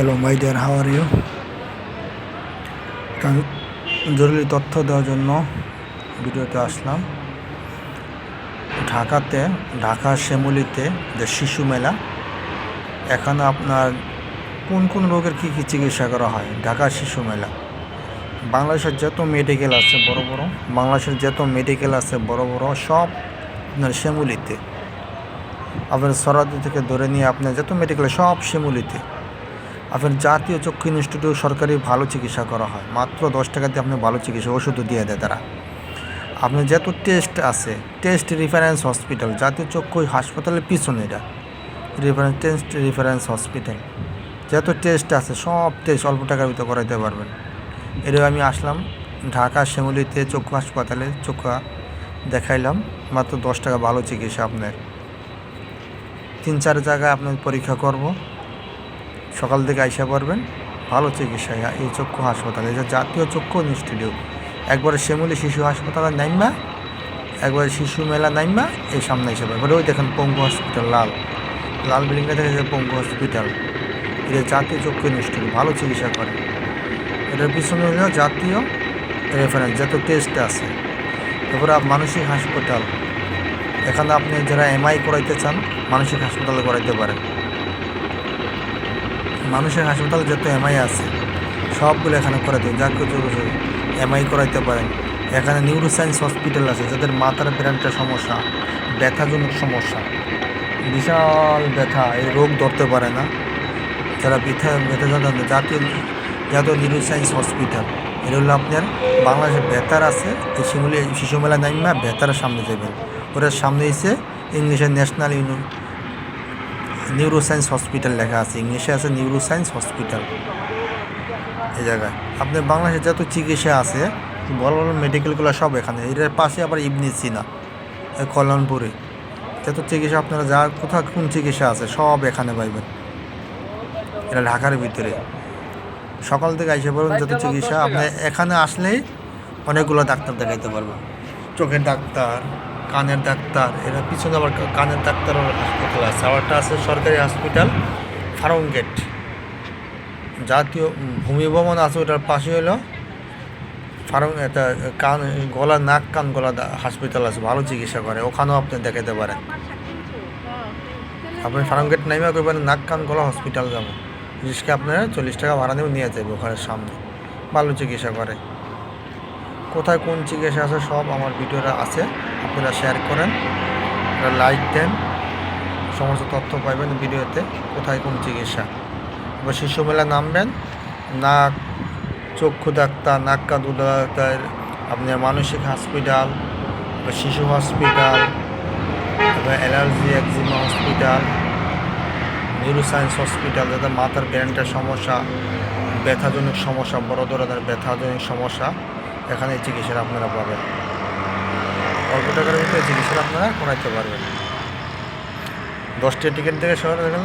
Hello my dear, how are you? জরুরি তথ্য দেওয়ার জন্য ভিডিওতে আসলাম। ঢাকা শ্যামলীতে যে শিশু মেলা, এখানে আপনার কোন কোন রোগের কী কী চিকিৎসা করা হয়। ঢাকা শিশু মেলা, বাংলাদেশের যত মেডিকেল আছে বড় বড় সব আপনার শ্যামলীতে। আপনার সরাদি থেকে ধরে নিয়ে আপনার যত মেডিকেল সব শ্যামলীতে। আপনার জাতীয় চক্ষু ইনস্টিটিউট সরকারি ভালো চিকিৎসা করা হয়, মাত্র 10 টাকা দিয়ে আপনি ভালো চিকিৎসা ওষুধও দিয়ে দেয় তারা। আপনার যত টেস্ট আছে, রেফারেন্স হসপিটাল, জাতীয় চক্ষু হাসপাতালের পিছনে এটা রেফারেন্স হসপিটাল। যত টেস্ট আছে সব টেস্ট অল্প টাকার ভিতরে করাইতে পারবেন। এটাও আমি আসলাম ঢাকা শ্যামলীতে চক্ষু হাসপাতালে, চক্ষু দেখাইলাম, মাত্র 10 টাকা ভালো চিকিৎসা। আপনার 3-4 জায়গায় আপনার পরীক্ষা করব, সকাল থেকে আইসা পারবেন। ভালো চিকিৎসা এই চক্ষু হাসপাতাল, এটা জাতীয় চক্ষু ইনস্টিটিউট। একবারে শ্যামলী শিশু হাসপাতালের নাইমা, একবারে শিশু মেলা নাইমা এই সামনে হিসেবে এবারে ওই দেখেন পঙ্গু হসপিটাল, লাল বিল্ডিংটা দেখে যে পঙ্গু হসপিটাল। এটা জাতীয় চক্ষু ইনস্টিটিউট, ভালো চিকিৎসা করে। এটার পিছনে হলো জাতীয় রেফারেন্স, যত টেস্ট আছে। তারপরে মানসিক হাসপাতাল, এখানে আপনি যারা এমআই করাইতে চান মানসিক হাসপাতালে করাইতে পারেন। মানুষের হাসপাতাল যত এমআই আছে সবগুলো এখানে করাইতে, যাকে এমআই করাইতে পারেন। এখানে নিউরোসায়েন্স হসপিটাল আছে, যাদের মাথার ব্রেনটা সমস্যা, ব্যথাজনক সমস্যা, বিশাল ব্যথা, এই রোগ ধরতে পারে না, যারা ব্যথাজনক জাতীয় নিউরোসায়েন্স হসপিটাল। এটা হলো আপনার বাংলাদেশের বেতার আছে, এই শিশু মেলা নাইমা বেতারের সামনে যাবেন। ওটার সামনে এসে ইংলিশে ন্যাশনাল নিউরোসায়েন্স হসপিটাল লেখা আছে, ইংলিশে আছে নিউরোসায়েন্স হসপিটাল। এই জায়গায় আপনার বাংলাদেশের যত চিকিৎসা আছে বড় বড় মেডিকেলগুলো সব এখানে। এটার পাশে আবার ইবনে সিনা, কল্যাণপুরে যত চিকিৎসা আপনারা যা কোথাও কোন চিকিৎসা আছে সব এখানে পাইবেন। এটা ঢাকার ভিতরে। সকাল থেকে আইসা পারবেন, যত চিকিৎসা আপনি এখানে আসলেই অনেকগুলো ডাক্তার দেখাইতে পারবেন। চোখের ডাক্তার, কানের ডাক্তার, এরা পিছনে আবার কানের ডাক্তারের হাসপাতাল আছে। আবারটা আছে সরকারি হসপিটাল ফার্মগেট, জাতীয় ভূমি ভবন আছে, ওটার পাশে হলো এটা গলা নাক কান গলা হসপিটাল আছে, ভালো চিকিৎসা করে, ওখানেও আপনি দেখাতে পারেন। আপনি ফার্মগেট নাইমা করবেন নাক কান গলা হসপিটাল যাবো, রিক্সা আপনারা 40 টাকা ভাড়া নেবে, নিয়ে যাবে ওখানের সামনে, ভালো চিকিৎসা করে। কোথায় কোন চিকিৎসা আছে সব আমার ভিডিওটা আছে, আপনারা শেয়ার করেন, লাইক দেন, সমস্ত তথ্য পাইবেন ভিডিওতে কোথায় কোন চিকিৎসা। এবার শিশু মেলা নামবেন, নাক চক্ষু ডাক্তার, নাক কান ডাক্তার, আপনার মানসিক হসপিটাল, শিশু হসপিটাল, তারপরে allergy eczema hospital, neuroscience hospital, যাদের মাথার ব্রেনটার সমস্যা, ব্যথাজনক সমস্যা, বড় ধরনের ব্যথাজনক সমস্যা, এখানে এই চিকিৎসা আপনারা পাবেন। অল্প টাকার ভিতরে চিকিৎসা আপনারা করাইতে পারবেন। 10টা টিকিট থেকে শহরে গেলে